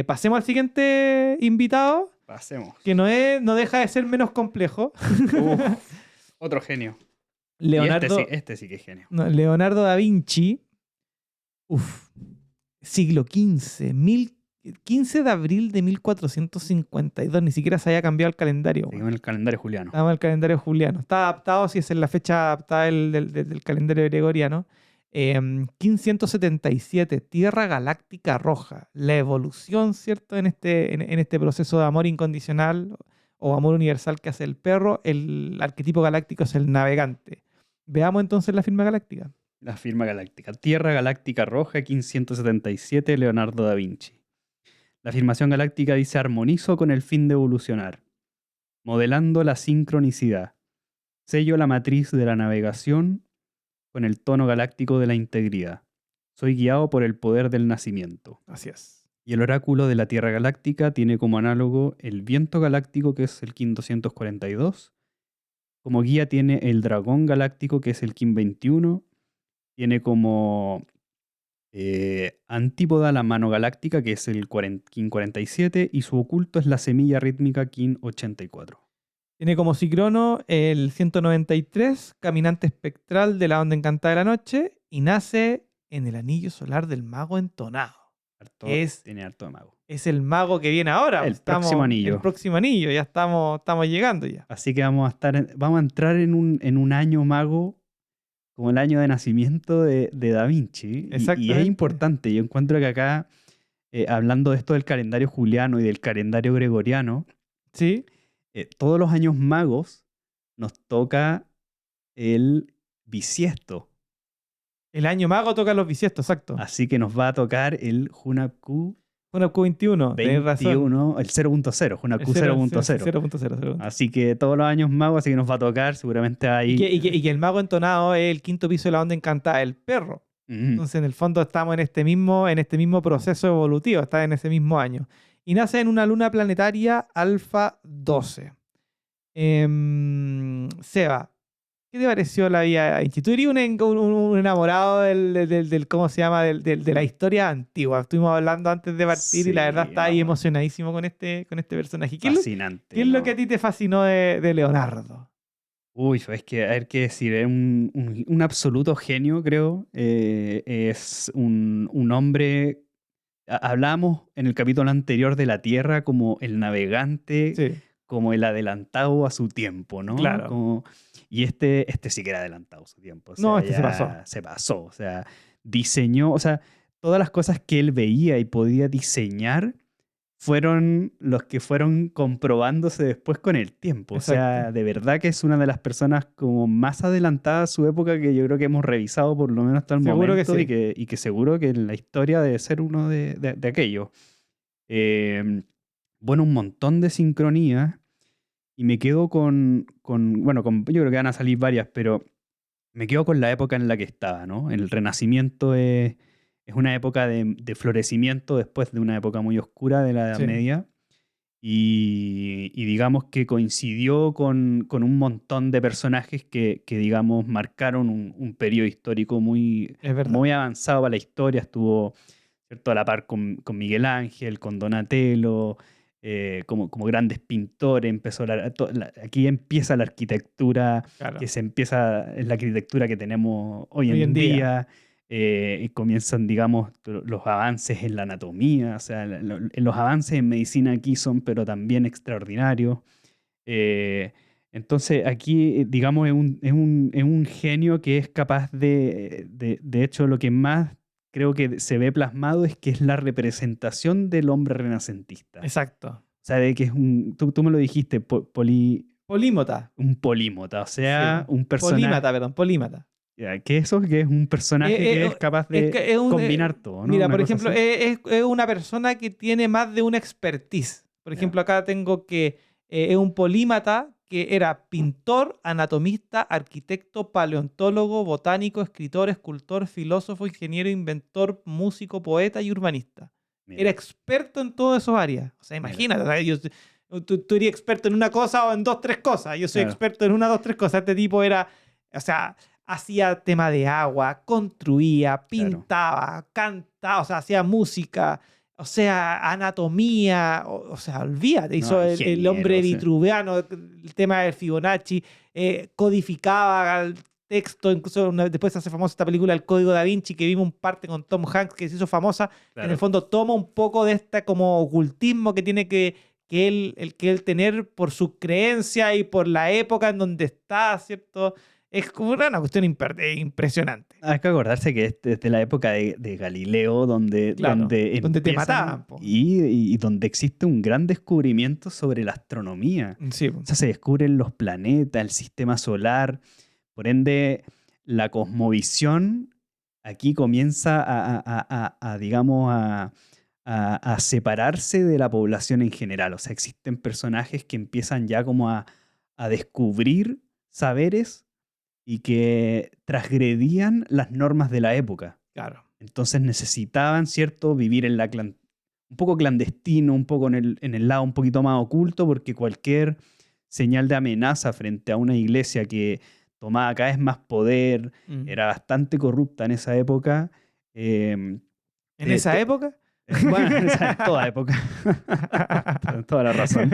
Pasemos al siguiente invitado, Pasemos. que no deja de ser menos complejo. Uf, otro genio. Leonardo, Y este sí que es genio. no, Leonardo da Vinci. Siglo XV, 15 de abril de 1452. Ni siquiera se había cambiado el calendario. Seguimos en el calendario juliano. Estamos en el calendario juliano. Está adaptado, si es en la fecha adaptada del calendario gregoriano. 1577, Tierra Galáctica Roja. La evolución, ¿cierto? En este proceso de amor incondicional o amor universal que hace el perro. El arquetipo galáctico es el navegante. Veamos entonces la firma galáctica. La firma galáctica. Tierra Galáctica Roja, 1577, Leonardo da Vinci. La afirmación galáctica dice: armonizo con el fin de evolucionar, modelando la sincronicidad. Sello la matriz de la navegación con el tono galáctico de la integridad. Soy guiado por el poder del nacimiento. Así es. Y el oráculo de la Tierra Galáctica tiene como análogo el viento galáctico, que es el Kin 242. Como guía tiene el dragón galáctico, que es el Kin 21. Tiene como antípoda la mano galáctica, que es el Kin 47. Y su oculto es la semilla rítmica Kin 84. Tiene como Cicrono el 193, caminante espectral de la onda encantada de la noche, y nace en el anillo solar del mago entonado. Tiene harto de mago. Es el mago que viene ahora. El próximo anillo. El próximo anillo, ya estamos llegando ya. Así que vamos a entrar en un año mago como el año de nacimiento de Da Vinci. Y es importante. Yo encuentro que acá, hablando de esto del calendario juliano y del calendario gregoriano, ¿sí? Todos los años magos nos toca el bisiesto. El año mago toca los bisiestos, exacto. Así que nos va a tocar el Hunabku 21, tenés razón. El 0.0, Hunabku 0.0. Así que todos los años magos, así que nos va a tocar seguramente ahí. Y que el mago entonado es el quinto piso de la onda encantada, el perro. Entonces, en el fondo, estamos en este mismo proceso evolutivo, está en ese mismo año. Y nace en una luna planetaria Alfa 12. Seba, ¿qué te pareció la vida de Vinci? Tú eres un enamorado del ¿cómo se llama? De la historia antigua. Estuvimos hablando antes de partir y la verdad está ahí emocionadísimo con este personaje. Fascinante. ¿Qué es lo que a ti te fascinó de Leonardo? Uy, es que hay que decir, es un absoluto genio, creo. Es un hombre. Hablábamos en el capítulo anterior de la Tierra como el navegante, sí, como el adelantado a su tiempo, ¿no? Claro. Y este sí que era adelantado a su tiempo. O sea, no, se pasó. Se pasó. O sea, diseñó, o sea, todas las cosas que él veía y podía diseñar fueron los que fueron comprobándose después con el tiempo. Exacto. O sea, de verdad que es una de las personas como más adelantadas a su época que yo creo que hemos revisado por lo menos hasta el Seguro momento. que sí. Y que seguro que en la historia debe ser uno de aquellos. Bueno, un montón de sincronías. Y me quedo yo creo que van a salir varias, pero me quedo con la época en la que estaba, ¿no? El Renacimiento es una época de florecimiento después de una época muy oscura de la Edad Media. Y digamos que coincidió con un montón de personajes que digamos, marcaron un periodo histórico muy avanzado para la historia. Estuvo, ¿cierto?, a la par con Miguel Ángel, con Donatello, como grandes pintores. Aquí empieza la arquitectura, Claro. es la arquitectura que tenemos hoy en día. Y comienzan, digamos, los avances en la anatomía. O sea, los avances en medicina aquí son, pero también extraordinarios. Entonces, aquí, digamos, es un genio que es capaz de hecho, lo que más creo que se ve plasmado es que es la representación del hombre renacentista. Exacto. O sea, de que es tú me lo dijiste, polímota. Un polímota, o sea, un personaje. Polímata. Que es un personaje que es capaz de combinar todo, ¿no? Mira, por ejemplo, es una persona que tiene más de una expertise. Por ejemplo, acá tengo que es un polímata que era pintor, anatomista, arquitecto, paleontólogo, botánico, escritor, escultor, filósofo, ingeniero, inventor, músico, poeta y urbanista. Era experto en todas esas áreas. O sea, imagínate, tú eres experto en una cosa o en 2, 3 cosas. Yo soy experto en 1, 2, 3 cosas. Este tipo era, o sea, hacía tema de agua, construía, pintaba, cantaba, o sea, hacía música. O sea, anatomía, o sea, olvídate, hizo No, el ingeniero, hombre o sea. vitruviano, el tema del Fibonacci, codificaba el texto, incluso después se hace famosa esta película El Código Da Vinci, que vimos un parte con Tom Hanks, que se hizo famosa, que en el Claro. fondo toma un poco de este como ocultismo que tiene que él tener por su creencia y por la época en donde está, ¿cierto? Es como una cuestión impresionante. Hay que acordarse que es desde la época de Galileo Claro, donde donde te empiezan mataban, po. y donde existe un gran descubrimiento sobre la astronomía. Sí, O sea, se descubren los planetas, el sistema solar. Por ende, la cosmovisión aquí comienza digamos, a separarse de la población en general. O sea, existen personajes que empiezan ya como a descubrir saberes y que transgredían las normas de la época. claro. Entonces necesitaban, ¿cierto?, vivir en un poco clandestino, un poco en el lado un poquito más oculto, porque cualquier señal de amenaza frente a una iglesia que tomaba cada vez más poder, Mm. era bastante corrupta en esa época. ¿En te- esa te- época? bueno, en toda época, toda la razón.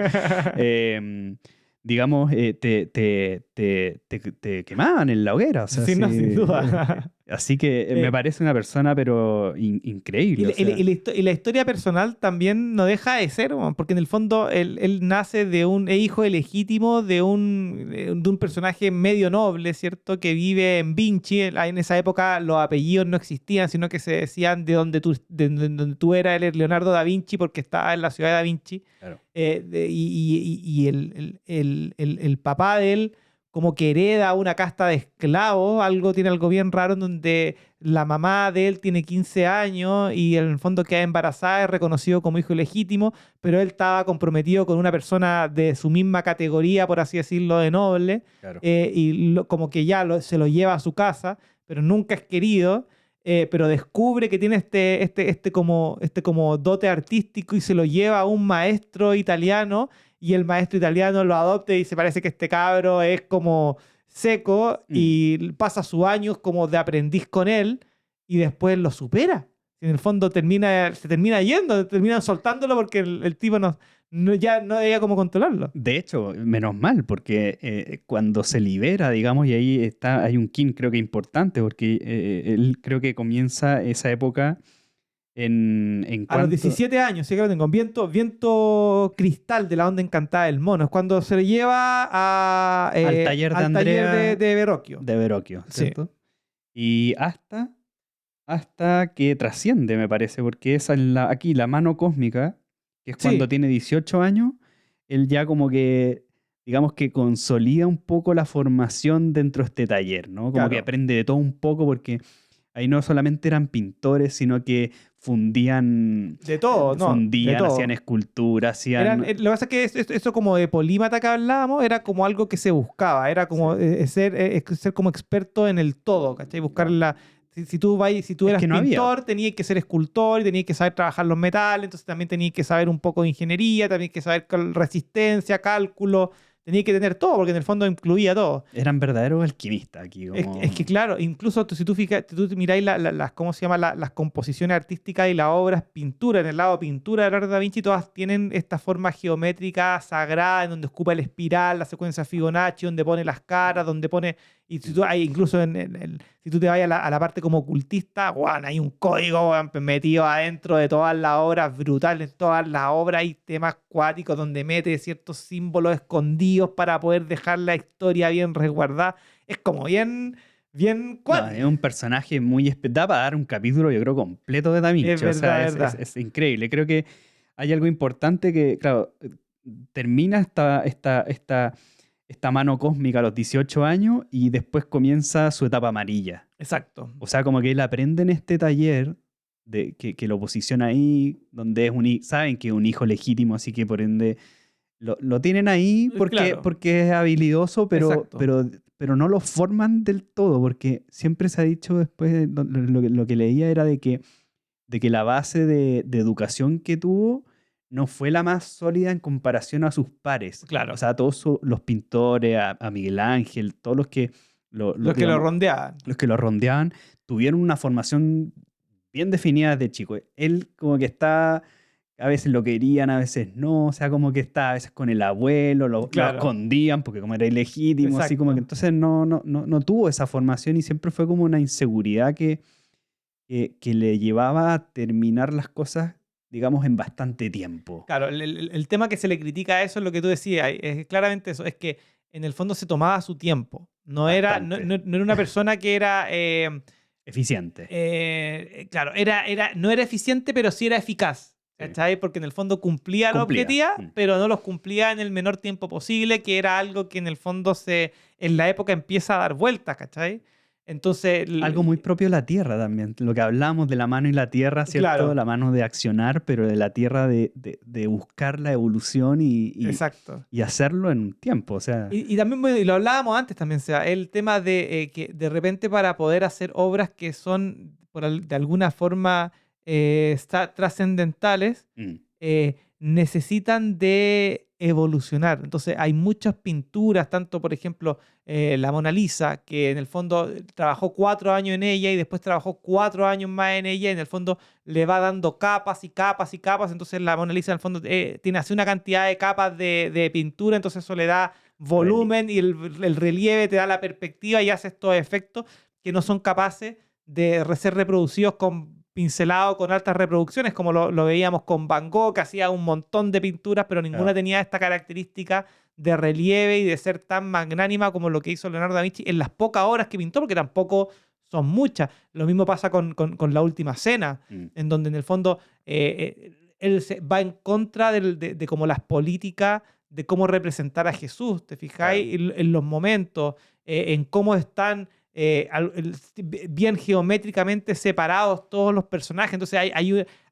Eh, digamos, te quemaban en la hoguera. O sea, Sí, no, sin sí, duda. así que me Eh, parece una persona, pero increíble. O sea, y la historia personal también no deja de ser, weón, porque en el fondo él nace de un hijo ilegítimo de un personaje medio noble, ¿cierto? Que vive en Vinci. En esa época los apellidos no existían, sino que se decían de donde tú eras, él es Leonardo da Vinci, porque estaba en la ciudad de Da Vinci. claro. Y el papá de él como que hereda una casta de esclavos, tiene algo bien raro en donde la mamá de él tiene 15 años y en el fondo queda embarazada, es reconocido como hijo ilegítimo, pero él estaba comprometido con una persona de su misma categoría, por así decirlo, de noble, Claro. y como que ya se lo lleva a su casa, pero nunca es querido. Pero descubre que tiene este como dote artístico y se lo lleva a un maestro italiano y el maestro italiano lo adopta y se parece que este cabro es como seco y pasa sus años como de aprendiz con él y después lo supera. En el fondo se termina yendo, terminan soltándolo porque el tipo ya no había cómo controlarlo. De hecho, menos mal, porque cuando se libera, digamos, y ahí hay un kin creo que importante, porque él creo que comienza esa época en A los cuanto 17 años, sí que lo tengo. Viento cristal de la onda encantada del mono. Es cuando se le lleva al taller de al taller Andrea de Verrocchio. de Verrocchio, Sí. ¿cierto? Y hasta que trasciende, me parece, porque esa es aquí la mano cósmica, que es cuando Sí, tiene 18 años, él ya como que, digamos que consolida un poco la formación dentro de este taller, ¿no? Como que claro. aprende de todo un poco, porque ahí no solamente eran pintores, sino que fundían, De todo, ¿no? De hacían todo. esculturas, Lo hacían... que pasa es que eso como de polímata que hablábamos era como algo que se buscaba, era como Sí. ser como experto en el todo, ¿cachai? Buscar Claro. si tú Es eras que no había. pintor, tenías que ser escultor y tenías que saber trabajar los metales, entonces también tenías que saber un poco de ingeniería, también que saber resistencia, cálculo, tenías que tener todo, porque en el fondo incluía todo. Eran verdaderos alquimistas aquí, Es que claro, incluso si tú miráis ¿cómo se llama? Las composiciones artísticas y las obras pintura, en el lado pintura de Leonardo da Vinci, todas tienen esta forma geométrica sagrada, en donde ocupa el espiral, la secuencia Fibonacci, donde pone las caras, donde pone... Y si tú, incluso si tú te vas a la parte como ocultista, guau, hay un código guau, metido adentro de todas las obras, brutal, en todas las obras hay temas cuáticos donde mete ciertos símbolos escondidos para poder dejar la historia bien resguardada. Es como bien No, cuático. es un personaje muy... Da para dar un capítulo, yo creo, completo de Da Es Vinci. O sea, verdad, es, es es- verdad. es increíble. Creo que hay algo importante que, claro, termina esta mano cósmica a los 18 años y después comienza su etapa amarilla. Exacto. O sea, como que él aprende en este taller que lo posiciona ahí, donde saben que es un hijo legítimo, así que por ende lo tienen ahí Claro, porque es habilidoso, exacto. pero no lo forman del todo, porque siempre se ha dicho después, lo que leía era de que la base de educación que tuvo no fue la más sólida en comparación a sus pares. Claro. O sea, todos los pintores, a Miguel Ángel, todos los que Los que lo digamos, rondeaban. los que lo rondeaban, tuvieron una formación bien definida desde chico. Él como que está a veces lo querían, a veces no, o sea, como que estaba a veces con el abuelo, lo Claro, escondían porque como era ilegítimo, así como que exacto. entonces no tuvo esa formación y siempre fue como una inseguridad que le llevaba a terminar las cosas, digamos, en bastante tiempo. Claro, el tema que se le critica a eso es lo que tú decías, es claramente eso, es que en el fondo se tomaba su tiempo. Bastante. No era una persona que era, Eficiente. claro, no era eficiente, pero sí era eficaz. Sí. ¿Cachai? Porque en el fondo cumplía los Cumplía. objetivos, Mm. pero no los cumplía en el menor tiempo posible, que era algo que en el fondo en la época empieza a dar vueltas, ¿cachai? Entonces, Algo muy propio de la tierra también. Lo que hablamos de la mano y la tierra, ¿cierto? claro, La mano de accionar, pero de la tierra de buscar la evolución exacto. y hacerlo en un tiempo. O sea, Y también y lo hablábamos antes también, o sea, el tema de que de repente para poder hacer obras que son de alguna forma trascendentales, mm, necesitan de evolucionar. Entonces hay muchas pinturas, tanto por ejemplo la Mona Lisa, que en el fondo trabajó 4 años en ella y después trabajó 4 años más en ella y en el fondo le va dando capas y capas y capas. Entonces la Mona Lisa en el fondo tiene así una cantidad de capas de pintura, entonces eso le da reli- volumen y el relieve te da la perspectiva y hace estos efectos que no son capaces de ser reproducidos con pincelado con altas reproducciones, como lo veíamos con Van Gogh, que hacía un montón de pinturas, pero ninguna claro, tenía esta característica de relieve y de ser tan magnánima como lo que hizo Leonardo da Vinci en las pocas horas que pintó, porque tampoco son muchas. Lo mismo pasa con La Última Cena, mm, en donde en el fondo él va en contra de como las políticas de cómo representar a Jesús, ¿te claro. fijáis? En los momentos, en cómo están bien geométricamente separados todos los personajes. Entonces,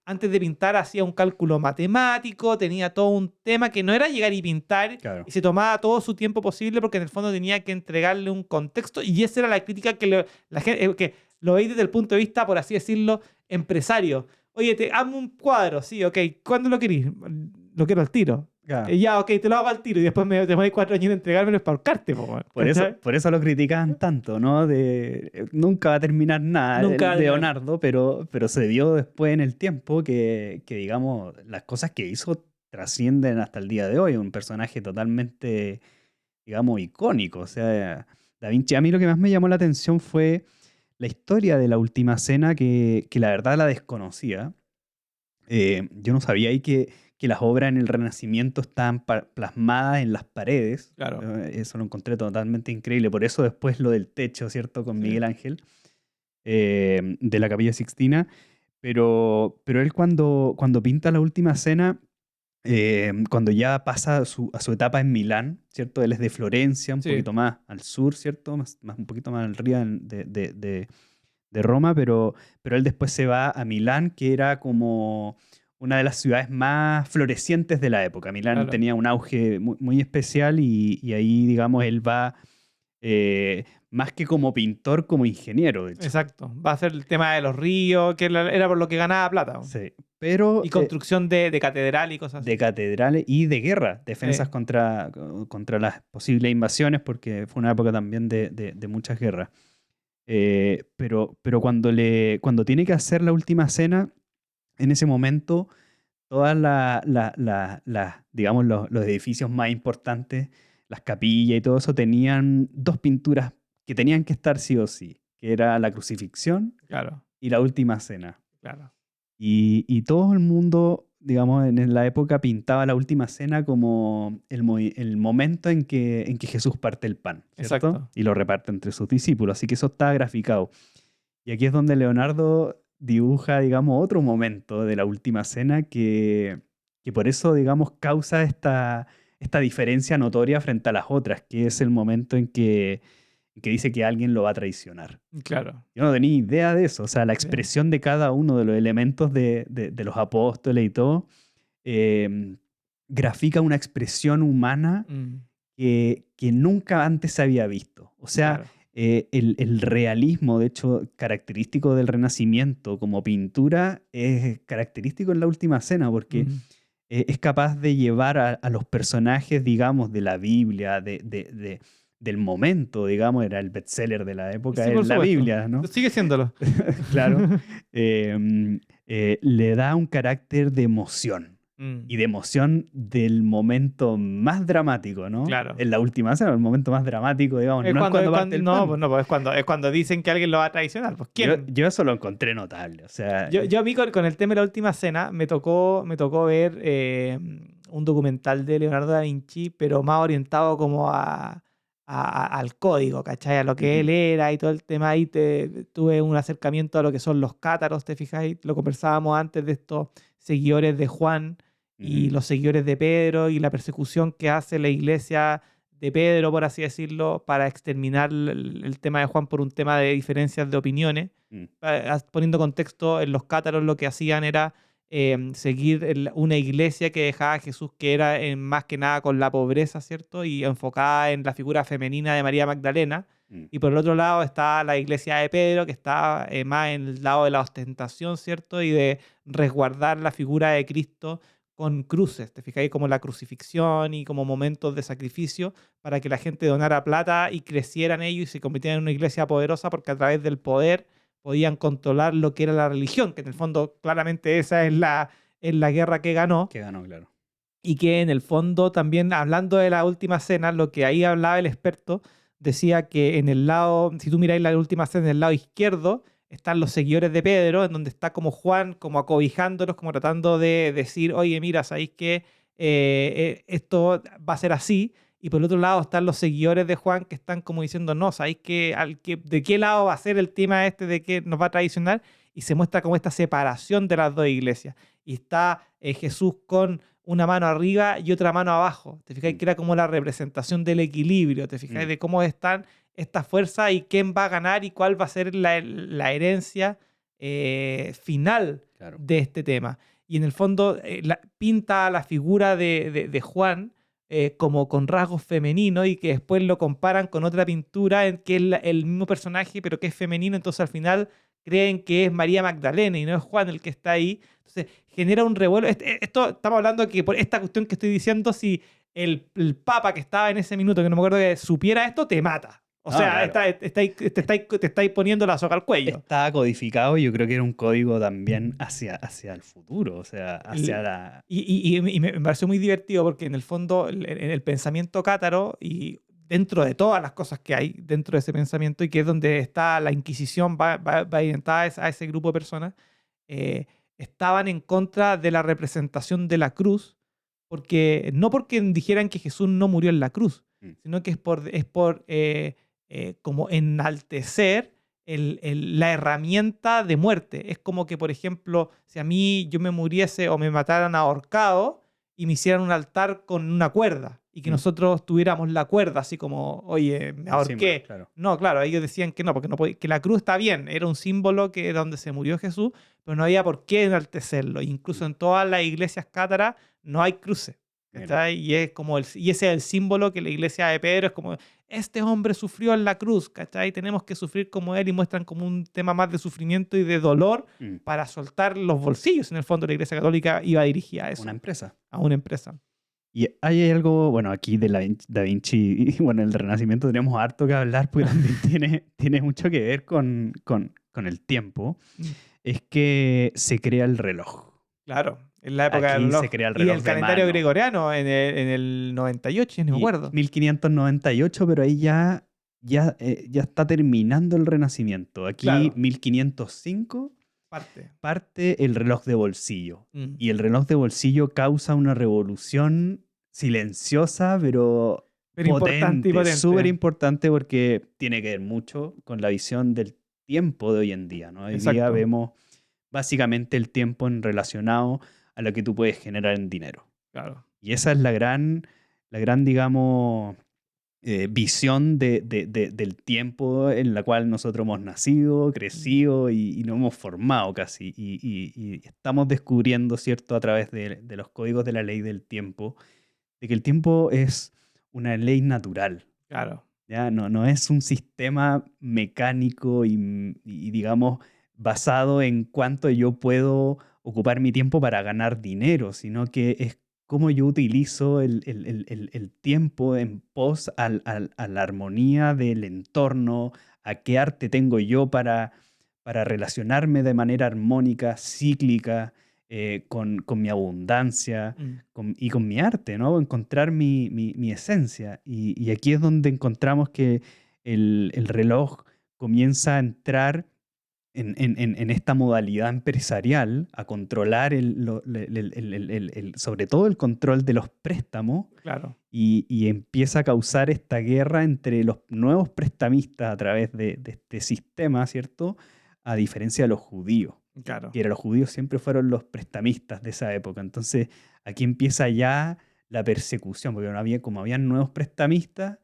antes de pintar hacía un cálculo matemático, tenía todo un tema que no era llegar y pintar Claro. y se tomaba todo su tiempo posible porque en el fondo tenía que entregarle un contexto y esa era la crítica la gente, que lo veis desde el punto de vista, por así decirlo, empresario. Oye, te amo un cuadro, sí, ok. ¿Cuándo lo querís? Lo quiero al tiro. Claro. Ya, ok, te lo hago al tiro y después te pones 4 años en entregármelo es para ahorcarte, po, weón, ¿cachai? Por eso lo criticaban tanto, ¿no? Nunca va a terminar nada Nunca va a el terminar. Leonardo, pero se vio después en el tiempo que, digamos, las cosas que hizo trascienden hasta el día de hoy. Un personaje totalmente, digamos, icónico. O sea, Da Vinci, a mí lo que más me llamó la atención fue la historia de la Última Cena, que la verdad la desconocía. Yo no sabía ahí que las obras en el Renacimiento estaban plasmadas en las paredes. Claro. Eso lo encontré totalmente increíble. Por eso después lo del techo, ¿cierto? Con Sí. Miguel Ángel, de la Capilla Sixtina. Pero él cuando pinta la Última Cena, cuando ya pasa a su etapa en Milán, ¿cierto? Él es de Florencia, un Sí. poquito más al sur, ¿cierto? Un poquito más al río de Roma, pero él después se va a Milán, que era como una de las ciudades más florecientes de la época. Milán Claro. tenía un auge muy especial y ahí, digamos, él va más que como pintor, como ingeniero, de hecho. Exacto. Va a ser el tema de los ríos, que era por lo que ganaba plata, po. Sí. Pero Y construcción de catedral y cosas de así. catedrales y de guerra, defensas Sí. contra las posibles invasiones, porque fue una época también de muchas guerras. Pero cuando tiene que hacer la última cena, en ese momento, todas digamos, los edificios más importantes, las capillas y todo eso, tenían dos pinturas que tenían que estar sí o sí, que era la crucifixión Claro. y la última cena. Claro. Y todo el mundo, digamos, en la época pintaba la última cena como el momento en que Jesús parte el pan, ¿cierto? Exacto. Y lo reparte entre sus discípulos. Así que eso está graficado. Y aquí es donde Leonardo dibuja, digamos, otro momento de la última cena que por eso, digamos, causa esta diferencia notoria frente a las otras, que es el momento en que dice que alguien lo va a traicionar. Claro. Yo no tenía idea de eso. O sea, la Sí. expresión de cada uno de los elementos de los apóstoles y todo, eh, grafica una expresión humana Mm, que nunca antes se había visto. O sea, claro. el realismo, de hecho, característico del Renacimiento como pintura, es característico en la Última Cena, porque Mm. es capaz de llevar a los personajes, digamos, de la Biblia, del momento, digamos, era el bestseller de la época, Sí, es por la supuesto. Biblia, ¿no? Sigue siéndolo. Claro, le da un carácter de emoción. y de emoción del momento más dramático, ¿no? Claro. En la última cena, el momento más dramático, digamos, no es cuando parte el no, pan. pues no, pues es cuando dicen que alguien lo va a traicionar. Pues ¿quién? Yo eso lo encontré notable, o sea, Yo a mí con el tema de la última cena me tocó ver un documental de Leonardo da Vinci, pero más orientado como al código, ¿cachai? A lo que él era y todo el tema. Ahí tuve un acercamiento a lo que son los cátaros, ¿te fijáis? Lo conversábamos antes de estos seguidores de Juan y los seguidores de Pedro y la persecución que hace la iglesia de Pedro, por así decirlo, para exterminar el tema de Juan por un tema de diferencias de opiniones. Poniendo contexto, en los cátaros lo que hacían era seguir una iglesia que dejaba a Jesús, que era más que nada con la pobreza, ¿cierto? Y enfocada en la figura femenina de María Magdalena. Y por el otro lado está la iglesia de Pedro, que está más en el lado de la ostentación, ¿cierto? Y de resguardar la figura de Cristo con cruces, ¿te fijáis? Como la crucifixión y como momentos de sacrificio para que la gente donara plata y crecieran ellos y se convirtieran en una iglesia poderosa, porque a través del poder podían controlar lo que era la religión, que en el fondo claramente esa es la guerra que ganó. Que ganó, claro. Y que en el fondo también, hablando de la última cena, lo que ahí hablaba el experto, decía que en el lado, si tú miráis la última cena, en el lado izquierdo están los seguidores de Pedro, en donde está como Juan, como acobijándolos, como tratando de decir, oye, mira, sabéis que esto va a ser así. Y por el otro lado están los seguidores de Juan que están como diciendo, no, ¿sabéis de qué lado va a ser el tema este de que nos va a traicionar? Y se muestra como esta separación de las dos iglesias. Y está Jesús con una mano arriba y otra mano abajo. ¿Te fijáis? Que era como la representación del equilibrio. ¿Te fijáis? De cómo están estas fuerzas y quién va a ganar y cuál va a ser la herencia final de este tema. Y en el fondo pinta la figura de Juan como con rasgos femeninos y que después lo comparan con otra pintura en que es el mismo personaje pero que es femenino, entonces al final creen que es María Magdalena y no es Juan el que está ahí. Entonces genera un revuelo. Esto estamos hablando que por esta cuestión que estoy diciendo, si el papa que estaba en ese minuto, que no me acuerdo, que supiera esto, te mata. O sea, claro. te estáis poniendo la soga al cuello. Está codificado y yo creo que era un código también hacia el futuro, o sea, hacia la... Y me pareció muy divertido porque en el fondo, en el pensamiento cátaro y dentro de todas las cosas que hay dentro de ese pensamiento y que es donde está la Inquisición, va orientada a ese grupo de personas, estaban en contra de la representación de la cruz, porque no porque dijeran que Jesús no murió en la cruz, sino que es por como enaltecer la herramienta de muerte. Es como que, por ejemplo, si a mí yo me muriese o me mataran ahorcado y me hicieran un altar con una cuerda y que nosotros tuviéramos la cuerda, así como, oye, me ahorqué. Claro. No, claro, ellos decían que no, porque no que la cruz está bien, era un símbolo que era donde se murió Jesús, pero no había por qué enaltecerlo. Incluso en todas las iglesias cátaras no hay cruces. Y es como y ese es el símbolo que la iglesia de Pedro es como, este hombre sufrió en la cruz, ¿cachai? Tenemos que sufrir como él y muestran como un tema más de sufrimiento y de dolor para soltar los bolsillos. En el fondo la iglesia católica iba dirigida a eso. Una empresa. A una empresa. Y hay algo, bueno, aquí de Da Vinci y bueno, el Renacimiento tenemos harto que hablar porque también tiene mucho que ver con el tiempo. Es que se crea el reloj. Claro, en la época Aquí del reloj. se crea el reloj y el de calendario mano. gregoriano en el 98, no me acuerdo. 1598, pero ahí ya está terminando el Renacimiento. Aquí, Claro. 1505, parte el reloj de bolsillo. Y el reloj de bolsillo causa una revolución silenciosa, pero importante y potente. Súper importante porque tiene que ver mucho con la visión del tiempo de hoy en día, ¿no? Hoy día vemos básicamente el tiempo relacionado a lo que tú puedes generar en dinero. Claro. Y esa es la gran digamos, visión del tiempo en la cual nosotros hemos nacido, crecido y nos hemos formado casi. Y estamos descubriendo, ¿cierto?, a través de los códigos de la ley del tiempo, de que el tiempo es una ley natural. Claro. ¿Ya? No es un sistema mecánico y digamos, basado en cuánto yo puedo ocupar mi tiempo para ganar dinero, sino que es cómo yo utilizo el tiempo en pos a la armonía del entorno, a qué arte tengo yo para relacionarme de manera armónica, cíclica, con mi abundancia Mm. y con mi arte, ¿no? Encontrar mi esencia. Y aquí es donde encontramos que el reloj comienza a entrar en esta modalidad empresarial, a controlar sobre todo el control de los préstamos, Claro, y empieza a causar esta guerra entre los nuevos prestamistas a través de este sistema, ¿cierto? A diferencia de los judíos, claro. que los judíos siempre fueron los prestamistas de esa época. Entonces aquí empieza ya la persecución, porque no había, como habían nuevos prestamistas,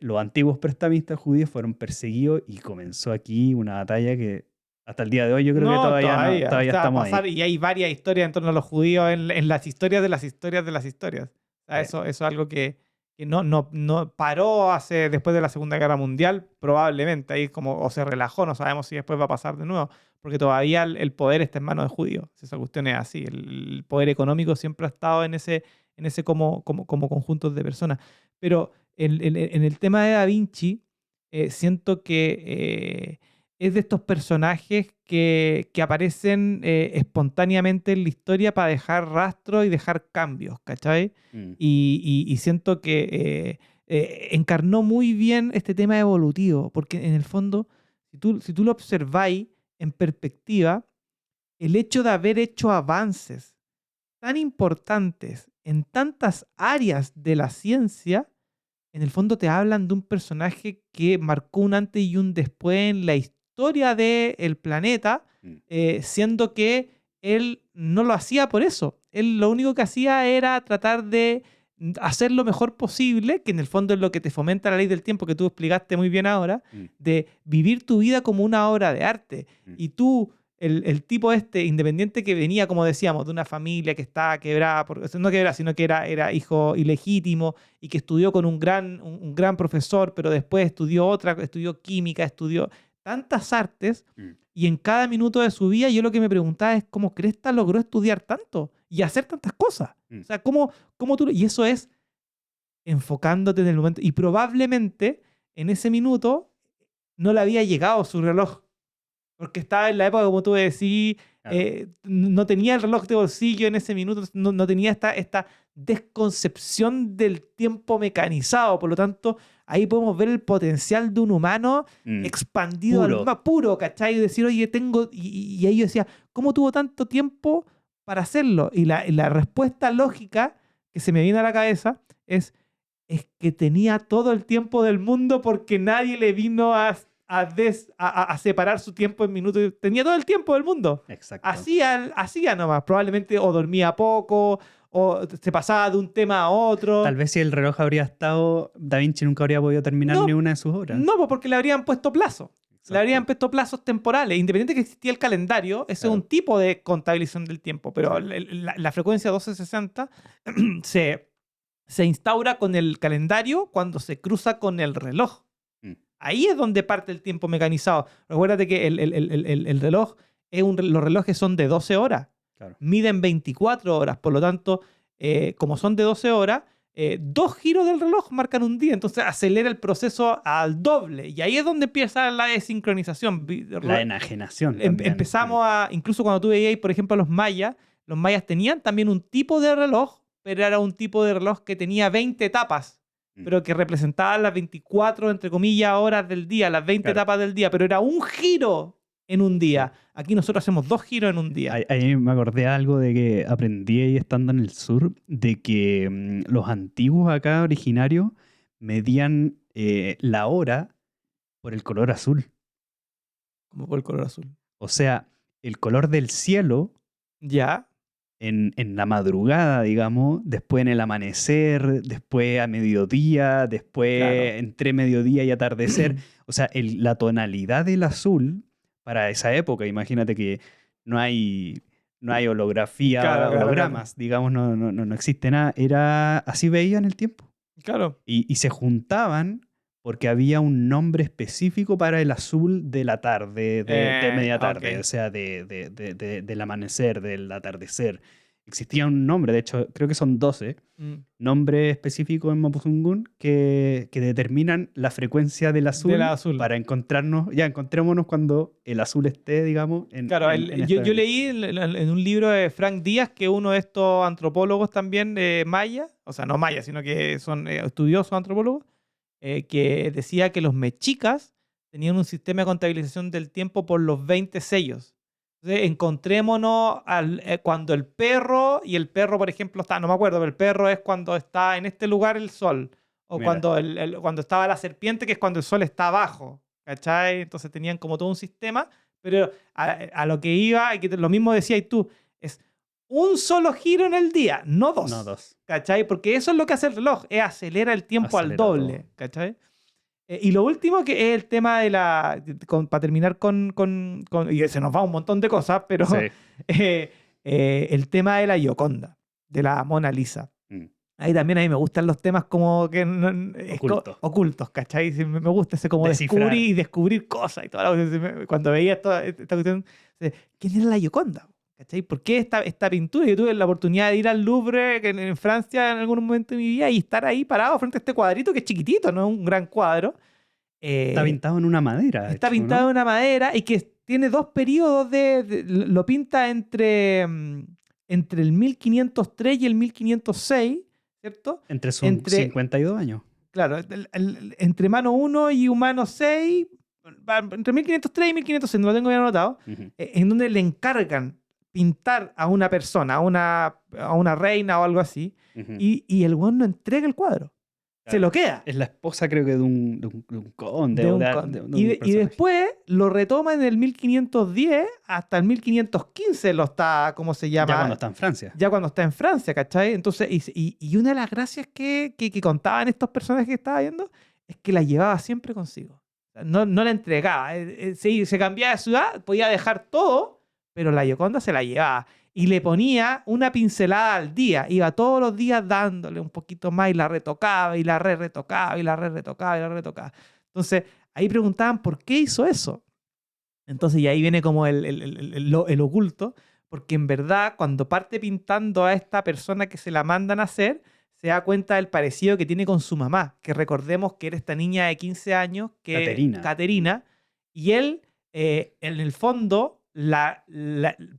los antiguos prestamistas judíos fueron perseguidos y comenzó aquí una batalla que hasta el día de hoy yo creo que No, todavía, no, todavía. O todavía sea, estamos ahí. y hay varias historias en torno a los judíos en las historias de las historias de las historias. O sea, Sí. eso es algo que no paró después de la Segunda Guerra Mundial, probablemente. Ahí como, o se relajó, no sabemos si después va a pasar de nuevo, porque todavía el poder está en manos de judíos. Si esa cuestión es así. El poder económico siempre ha estado en ese como conjuntos de personas. Pero en el tema de Da Vinci, siento que es de estos personajes que aparecen espontáneamente en la historia para dejar rastro y dejar cambios, ¿cachai? Mm, Y siento que encarnó muy bien este tema evolutivo, porque en el fondo, si tú lo observáis en perspectiva, el hecho de haber hecho avances tan importantes en tantas áreas de la ciencia, en el fondo te hablan de un personaje que marcó un antes y un después en la historia del planeta, mm. siendo que él no lo hacía por eso. Él lo único que hacía era tratar de hacer lo mejor posible, que en el fondo es lo que te fomenta la ley del tiempo que tú explicaste muy bien ahora, Mm, de vivir tu vida como una obra de arte. mm. Y tú, el tipo independiente que venía, como decíamos, de una familia que estaba quebrada, no quebrada, sino que era hijo ilegítimo, y que estudió con un gran profesor, pero después estudió química, estudió tantas artes, Mm. y en cada minuto de su vida yo lo que me preguntaba es cómo Cresta logró estudiar tanto y hacer tantas cosas. Mm. O sea, cómo tú... Y eso es enfocándote en el momento. Y probablemente en ese minuto no le había llegado su reloj, porque estaba en la época, como tú decís, Claro. no tenía el reloj de bolsillo en ese minuto, no tenía esta desconcepción del tiempo mecanizado. Por lo tanto, ahí podemos ver el potencial de un humano Mm. expandido al Puro. más puro, ¿cachai? Y decir, oye, tengo... Y ahí yo decía, ¿cómo tuvo tanto tiempo para hacerlo? Y la respuesta lógica que se me viene a la cabeza es que tenía todo el tiempo del mundo porque nadie le vino a separar su tiempo en minutos. Tenía todo el tiempo del mundo. Exacto. Hacía nomás. Probablemente o dormía poco o se pasaba de un tema a otro. Tal vez si el reloj habría estado, Da Vinci nunca habría podido terminar No, ni una de sus obras. No, pues porque le habrían puesto plazo. Exacto. Le habrían puesto plazos temporales. Independiente que existía el calendario, ese Claro. es un tipo de contabilización del tiempo. Pero la frecuencia 1260 se instaura con el calendario cuando se cruza con el reloj. Mm. Ahí es donde parte el tiempo mecanizado. Recuérdate que el reloj, los relojes son de 12 horas, Claro. miden 24 horas, por lo tanto, como son de 12 horas, 2 giros del reloj marcan un día, entonces acelera el proceso al doble, y ahí es donde empieza la desincronización. La enajenación también. Empezamos incluso cuando tú veías, por ejemplo, los mayas tenían también un tipo de reloj, pero era un tipo de reloj que tenía 20 etapas, Mm. pero que representaban las 24, entre comillas, horas del día, las 20 Claro. etapas del día, pero era un giro en un día. Sí. Aquí nosotros hacemos 2 giros en un día. Ahí me acordé algo de que aprendí ahí estando en el sur, de que los antiguos acá originarios medían la hora por el color azul. Como por el color azul. O sea, el color del cielo Ya. en la madrugada, digamos, después en el amanecer, después a mediodía, después Claro. entre mediodía y atardecer. O sea, la tonalidad del azul para esa época, imagínate que no hay holografía, Claro. hologramas, digamos, no existe nada. Era así veían el tiempo. Claro. Y se juntaban porque había un nombre específico para el azul de la tarde, de media tarde, Ok. o sea, del amanecer, del atardecer. existía un nombre, de hecho, creo que son 12 nombres específicos en Mapudungun que determinan la frecuencia del azul, Del azul. para encontrarnos, ya encontrémonos cuando el azul esté, digamos, Claro, yo esta... leí en un libro de Frank Díaz, que es uno de estos antropólogos también maya, o sea, no maya, sino que son estudiosos antropólogos, que decía que los mexicas tenían un sistema de contabilización del tiempo por los 20 sellos. Entonces, encontrémonos cuando el perro, y el perro, por ejemplo, está, no me acuerdo, pero el perro es cuando está en este lugar el sol, o Mira. cuando estaba la serpiente, que es cuando el sol está abajo, ¿cachai? Entonces tenían como todo un sistema, pero a lo que iba, y que lo mismo decías tú, es un solo giro en el día, no dos. No, 2. ¿Cachai? Porque eso es lo que hace el reloj, es acelera el tiempo al Acelera doble, todo. ¿cachai? Y lo último que es el tema de para terminar y se nos va un montón de cosas, pero Sí. el tema de la Gioconda, de la Mona Lisa. Mm. Ahí también a mí me gustan los temas como que ocultos, ¿cachai? Sí, me gusta ese como Descifrar. descubrir cosas y todo. Cuando veía esta cuestión, ¿quién era la Gioconda? ¿Cachai? ¿Por qué esta pintura? Yo tuve la oportunidad de ir al Louvre en Francia en algún momento de mi vida y estar ahí parado frente a este cuadrito que es chiquitito, no es un gran cuadro. Está pintado en una madera. Está hecho, pintado ¿no? en una madera y que tiene dos periodos lo pinta entre el 1503 y el 1506, ¿cierto? Entre sus 52 años. Claro, entre mano 1 y humano 6, entre 1503 y 1506, no lo tengo bien anotado, Ujú. en donde le encargan pintar a una persona, a una reina o algo así, Ujú. y el weón no entrega el cuadro. Se Claro. lo queda. Es la esposa, creo que, de un conde. De o un de- conde. de un Y personaje. después lo retoma en el 1510 hasta el 1515 lo está, ¿cómo se llama? Ya cuando está en Francia. Ya cuando está en Francia, ¿cachai? Entonces, y una de las gracias que contaban estos personajes que estaba viendo es que la llevaba siempre consigo. O sea, no la entregaba. Se cambiaba de ciudad, podía dejar todo, pero la Gioconda se la llevaba. Y le ponía una pincelada al día. Iba todos los días dándole un poquito más y la retocaba y la retocaba y la retocaba y la retocaba. Entonces, ahí preguntaban por qué hizo eso. Entonces, y ahí viene como el oculto, porque en verdad, cuando parte pintando a esta persona que se la mandan a hacer, se da cuenta del parecido que tiene con su mamá. Que recordemos que era esta niña de 15 años, Caterina, y él, en el fondo,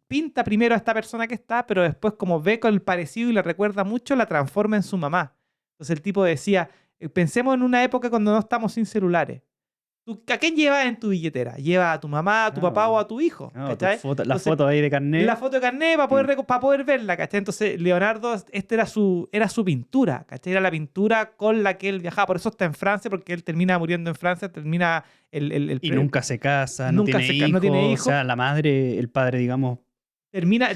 pinta primero a esta persona que está, pero después, como ve con el parecido y le recuerda mucho, la transforma en su mamá. Entonces el tipo decía, pensemos en una época cuando no estamos sin celulares. ¿A quién llevas en tu billetera? ¿Lleva a tu mamá, a tu papá o a tu hijo? No, ¿Cachai? la Entonces, foto ahí de carnet. la foto de carnet para poder verla, ¿cachai? Entonces, Leonardo, era su pintura, ¿cachai? Era la pintura con la que él viajaba. Por eso está en Francia, porque él termina muriendo en Francia, termina Y nunca se casa, no Nunca tiene no tiene hijos. O hijos. sea, la madre, el padre, digamos.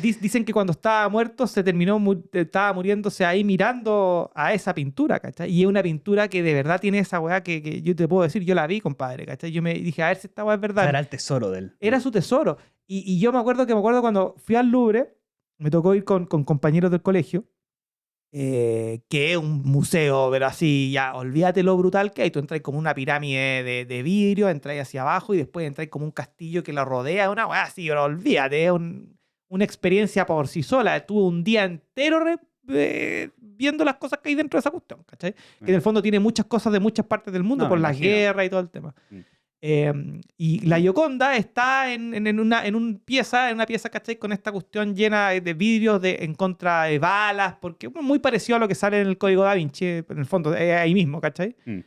Dicen que cuando estaba muerto estaba muriéndose ahí mirando a esa pintura, ¿cachai? Y es una pintura que de verdad tiene esa weá que yo te puedo decir, yo la vi, compadre, ¿cachai? Yo me dije, a ver si esta weá es O verdad. sea, era el tesoro de él. Era su tesoro. Y yo me acuerdo cuando fui al Louvre, me tocó ir con compañeros del colegio, que es un museo, pero así, ya, olvídate lo brutal que hay. Tú entras como una pirámide de vidrio, entras hacia abajo y después entras como un castillo que la rodea, una weá así, pero olvídate, es una experiencia por sí sola. Estuve un día entero viendo las cosas que hay dentro de esa cuestión, ¿cachai? Que en el fondo tiene muchas cosas de muchas partes del mundo No, por me la imagino. guerra y todo el tema. Mm. Y la Gioconda está en una pieza, ¿cachai? Con esta cuestión llena de vidrios en contra de balas, porque es muy parecido a lo que sale en el Código Da Vinci, en el fondo, ahí mismo, ¿cachai? Mm.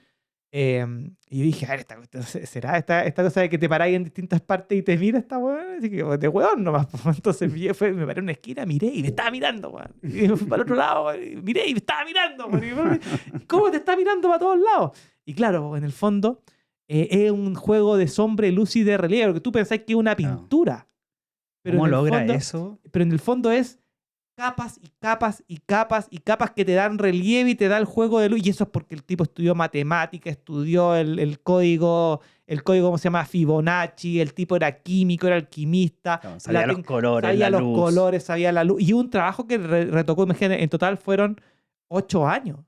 Y yo dije, a ver, esta cuestión, ¿será esta cosa de que te paráis en distintas partes y te mira esta weón? Así que de weón nomás. Entonces me paré en una esquina, miré y me estaba mirando, weón. Y me fui para el otro lado, weón, y miré y me estaba mirando, weón. ¿Cómo te está mirando para todos lados? Y claro, en el fondo es un juego de sombra, luz y de relieve, porque tú pensás que es una pintura. Pero ¿Cómo en el logra fondo, eso? Pero en el fondo es capas y capas y capas y capas que te dan relieve y te da el juego de luz. Y eso es porque el tipo estudió matemática, estudió el código, ¿cómo se llama? Fibonacci. El tipo era químico, era alquimista. Claro, sabía los colores, sabía la los luz. colores, sabía la luz. Y un trabajo que retocó, imagínate, en total fueron 8 años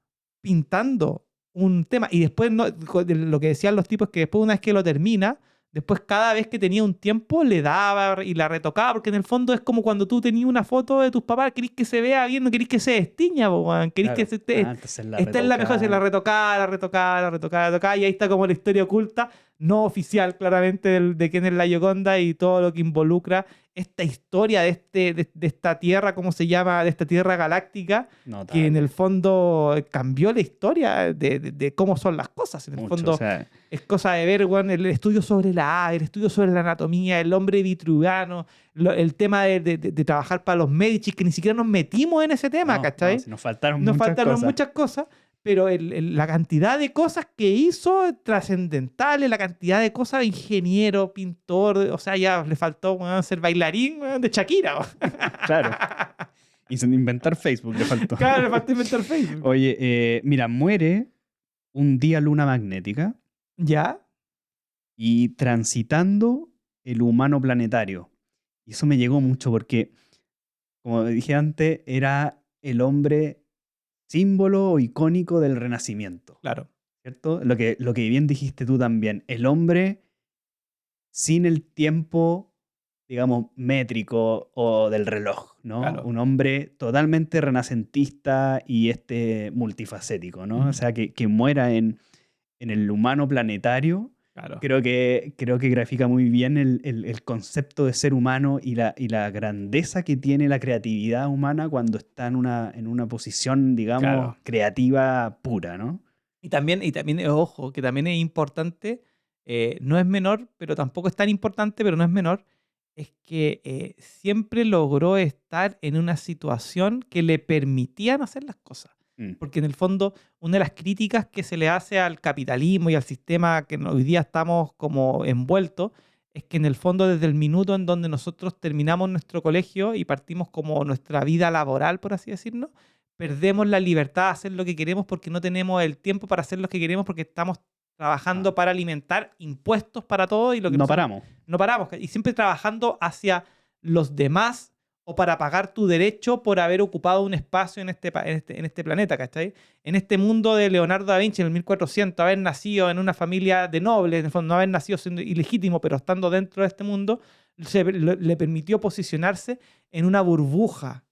pintando un tema. Y después, lo que decían los tipos es que después, una vez que lo termina, después cada vez que tenía un tiempo le daba y la retocaba, porque en el fondo es como cuando tú tenías una foto de tus papás, querís que se vea bien, no querís que se destiña, po, weón. Querís que Claro. se esté... Entonces la Esta es la mejor, se la retocaba, la retocaba, la retocaba, la retocaba, y ahí está como la historia oculta, no oficial claramente de quién es la Gioconda y todo lo que involucra esta historia de esta tierra, ¿cómo se llama? De esta tierra galáctica, que en el fondo cambió la historia de cómo son las cosas. En el Mucho, fondo o sea, es cosa de ver, weón, el estudio sobre la ave, el estudio sobre la anatomía, el hombre vitrugano, el tema de trabajar para los Medici, que ni siquiera nos metimos en ese tema, no, ¿cachai? no, si nos faltaron Nos muchas faltaron cosas. muchas cosas, pero la cantidad de cosas que hizo trascendentales, la cantidad de cosas de ingeniero, pintor, o sea, ya le faltó, weón, ser bailarín, weón, de Shakira, weón. Claro. Y sin inventar Facebook le faltó. Claro, le faltó inventar Facebook. Oye, mira, muere un día luna magnética ¿Ya? y transitando el humano planetario. Y eso me llegó mucho porque, como dije antes, era el hombre símbolo o icónico del Renacimiento, Claro. ¿cierto? Lo que bien dijiste tú también, el hombre sin el tiempo, digamos, métrico o del reloj, ¿no? Claro. Un hombre totalmente renacentista y multifacético, ¿no? Ujú. O sea, que muera en el humano planetario, Claro. creo que grafica muy bien el concepto de ser humano y la grandeza que tiene la creatividad humana cuando está en una posición, digamos, Claro. creativa pura, ¿no? Y también, ojo, que también es importante, no es menor, pero tampoco es tan importante, pero no es menor, es que siempre logró estar en una situación que le permitían hacer las cosas. Mm. Porque en el fondo, una de las críticas que se le hace al capitalismo y al sistema que hoy día estamos como envueltos, es que en el fondo desde el minuto en donde nosotros terminamos nuestro colegio y partimos como nuestra vida laboral, por así decirlo, perdemos la libertad de hacer lo que queremos porque no tenemos el tiempo para hacer lo que queremos porque estamos trabajando para alimentar impuestos para todo y lo que No nosotros paramos. no paramos. Y siempre trabajando hacia los demás o para pagar tu derecho por haber ocupado un espacio en este planeta, ¿cachai? En este mundo de Leonardo da Vinci en el 1400, haber nacido en una familia de nobles, en el fondo no haber nacido siendo ilegítimo, pero estando dentro de este mundo, le permitió posicionarse en una burbuja,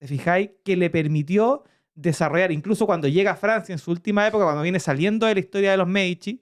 ¿te fijáis? Que le permitió desarrollar, incluso cuando llega a Francia en su última época, cuando viene saliendo de la historia de los Medici,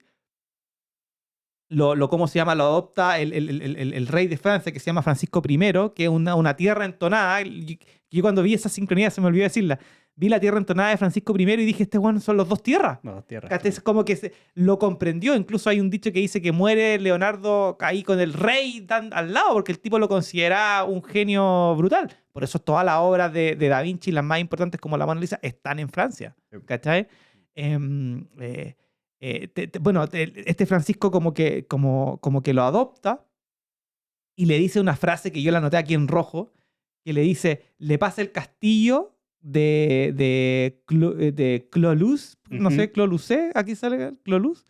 ¿cómo se llama? Lo adopta el rey de Francia, que se llama Francisco I, que es una tierra entonada. Yo cuando vi esa sincronía, se me olvidó decirla, vi la tierra entonada de Francisco I y dije, bueno, son los dos tierras. Las dos tierras. ¿Cachai? Es como que lo comprendió. Incluso hay un dicho que dice que muere Leonardo ahí con el rey al lado, porque el tipo lo considera un genio brutal. Por eso todas las obras de Da Vinci, las más importantes como la Mona Lisa, están en Francia. ¿Cachai? Este Francisco como que lo adopta y le dice una frase que yo la anoté aquí en rojo, que le dice, le pasa el castillo de Clolus, no sé, Clolusé, aquí sale Clolus,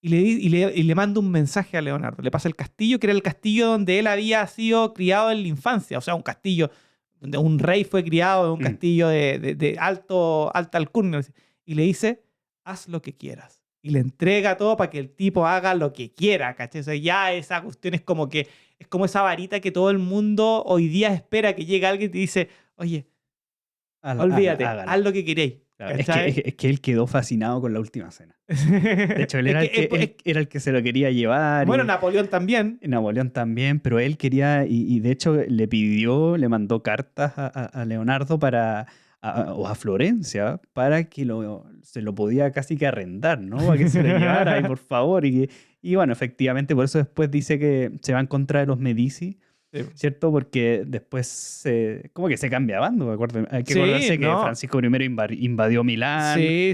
y le manda un mensaje a Leonardo. Le pasa el castillo, que era el castillo donde él había sido criado en la infancia, o sea, un castillo donde un rey fue criado, en un castillo de alta alcurnia, y le dice, haz lo que quieras. Y le entrega todo para que el tipo haga lo que quiera, ¿cachai? O sea, ya esa cuestión es como esa varita que todo el mundo hoy día espera que llegue alguien y te dice, oye, olvídate, haz lo que queréis. Claro, es que él quedó fascinado con la última cena. De hecho, él era el que se lo quería llevar. Bueno, Napoleón también. Napoleón también, pero él quería, y de hecho le mandó cartas a Leonardo o a Florencia para que se lo podía casi que arrendar, ¿no? Para que se lo llevara, y por favor. Y bueno, efectivamente, por eso después dice que se va en contra de los Medici, sí, ¿cierto? Porque después como que se cambia de bando, ¿acuerdo? Hay que acordarse que Francisco I invadió Milán. Sí.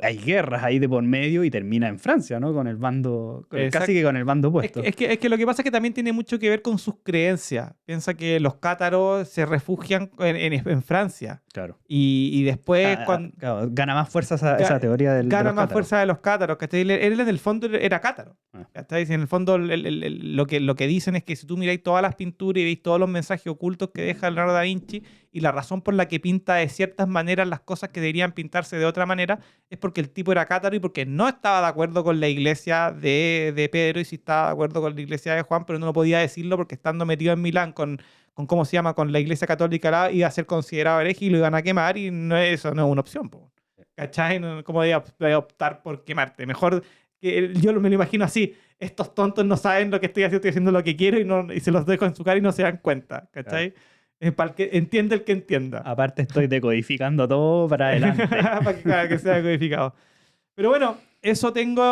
Hay guerras ahí de por medio y termina en Francia, ¿no? Con el bando, casi que con el bando opuesto. Es que lo que pasa es que también tiene mucho que ver con sus creencias. Piensa que los cátaros se refugian en Francia. Claro. Y después... Claro, gana más fuerza esa teoría de los cátaros. Gana más fuerza de los cátaros. Él en el fondo era cátaro. ¿Cachai? En el fondo lo que dicen es que si tú tú miráis todas las pinturas y veis todos los mensajes ocultos que deja Leonardo da Vinci y la razón por la que pinta de ciertas maneras las cosas que deberían pintarse de otra manera es porque el tipo era cátaro y porque no estaba de acuerdo con la iglesia de Pedro y sí estaba de acuerdo con la iglesia de Juan, pero no lo podía decirlo porque estando metido en Milán con ¿cómo se llama? Con la iglesia católica iba a ser considerado hereje y lo iban a quemar y no, eso no es una opción, po. ¿Cachai? No, ¿cómo voy a optar por quemarte? Mejor que yo me lo imagino así. Estos tontos no saben lo que estoy haciendo lo que quiero y se los dejo en su cara y no se dan cuenta. ¿Cachai? Para el que entiende el que entienda. Aparte estoy decodificando todo para adelante. Para que sea codificado. Pero bueno, eso tengo